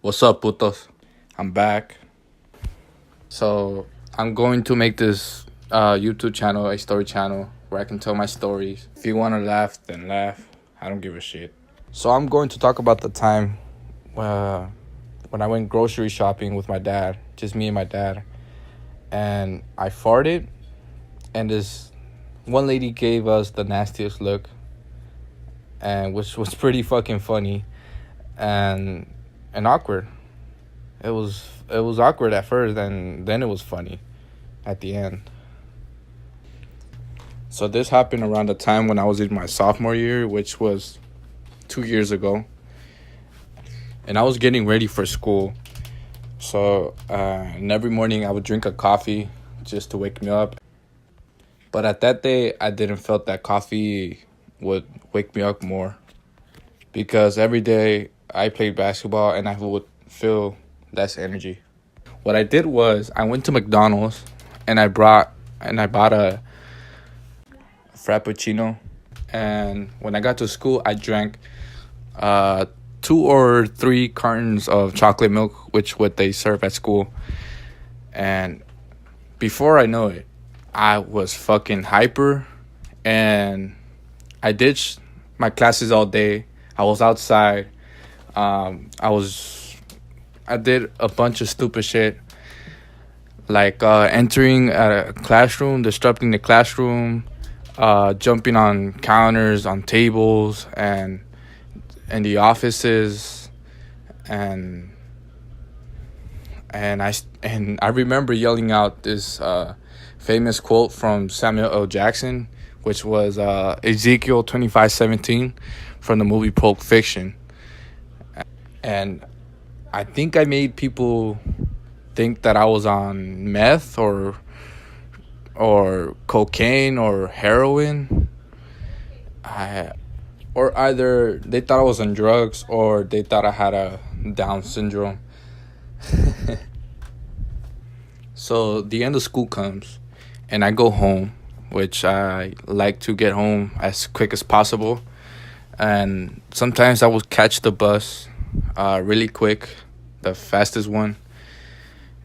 What's up, putos? I'm back. So I'm going to make this YouTube channel a story channel where I can tell my stories. If you want to laugh, then laugh. I don't give a shit. So I'm going to talk about the time uh, when I went grocery shopping with my dad, just me and my dad, and I farted, and this one lady gave us the nastiest look, and which was pretty fucking funny, and awkward. It was awkward at first, and then it was funny at the end. So this happened around the time when I was in my sophomore year, which was 2 years ago, and I was getting ready for school. So and every morning I would drink a coffee just to wake me up. But at that day, I didn't felt that coffee would wake me up more because every day I played basketball and I would feel less energy. What I did was I went to McDonald's and I bought a frappuccino, and when I got to school I drank uh 2 or 3 cartons of chocolate milk, which what they serve at school. And before I know it, I was fucking hyper, and I ditched my classes all day. I was outside. I did a bunch of stupid shit, like entering a classroom, disrupting the classroom, jumping on counters, on tables, and in the offices, and I remember yelling out this famous quote from Samuel L. Jackson, which was Ezekiel 25:17 from the movie Pulp Fiction, and I think I made people think that I was on meth or cocaine or heroin. I or either they thought I was on drugs or they thought I had a Down syndrome. So the end of school comes and I go home, which I like to get home as quick as possible. And sometimes I would catch the bus really quick, the fastest one,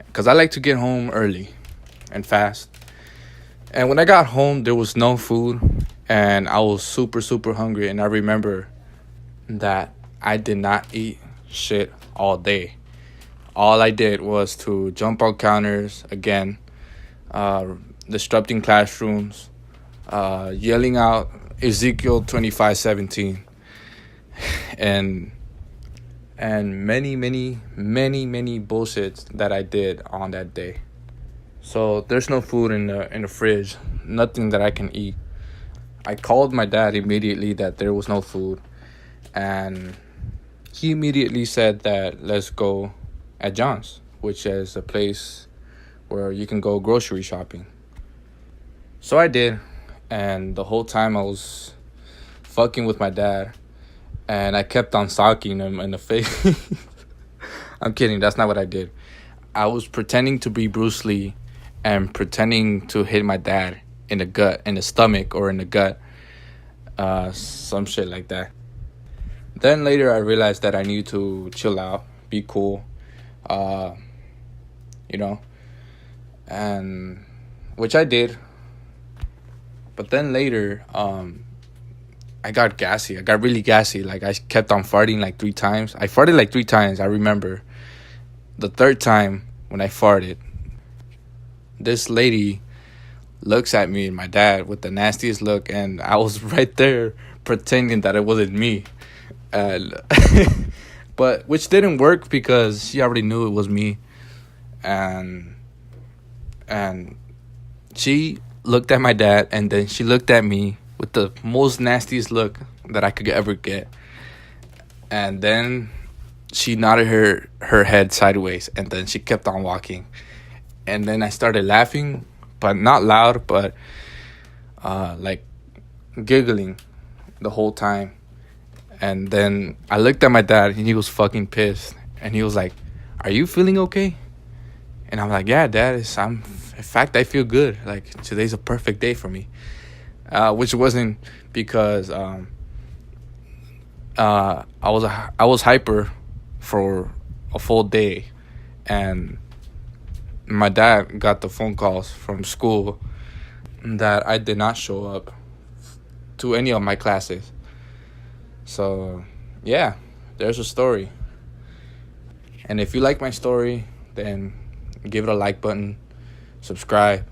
because I like to get home early and fast. And when I got home, there was no food, and I was super, super hungry. And I remember that I did not eat shit all day. All I did was to jump on counters again, uh, disrupting classrooms, yelling out Ezekiel 25:17, and many, many, many, many bullshits that I did on that day. So there's no food in the fridge, nothing that I can eat. I called my dad immediately that there was no food, and he immediately said that let's go at Jons, which is a place where you can go grocery shopping. So I did, and the whole time I was fucking with my dad, and I kept on socking him in the face. I'm kidding, that's not what I did. I was pretending to be Bruce Lee and pretending to hit my dad in the gut, in the stomach, or in the gut, some shit like that. Then later I realized that I need to chill out, be cool, uh, you know, and which I did. But then later, I got gassy. I got really gassy. Like I kept on farting like 3 times. I farted like 3 times. I remember the third time when I farted, this lady looks at me and my dad with the nastiest look, and I was right there pretending that it wasn't me, and but which didn't work because she already knew it was me, and and she looked at my dad, and then she looked at me with the most nastiest look that I could ever get, and then she nodded her head sideways, and then she kept on walking, and then I started laughing, but not loud, but like giggling the whole time. And then I looked at my dad, and he was fucking pissed, and he was like, "Are you feeling okay?" And I'm like, "Yeah, Dad. In fact, I feel good. Like today's a perfect day for me." Which wasn't because I was hyper for a full day, and my dad got the phone calls from school that I did not show up to any of my classes. So, yeah, there's a story. And if you like my story, then give it a like button, subscribe.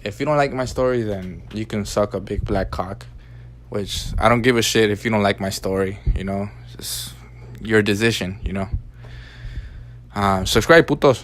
If you don't like my story, then you can suck a big black cock, which I don't give a shit if you don't like my story, It's just your decision, Subscribe, putos.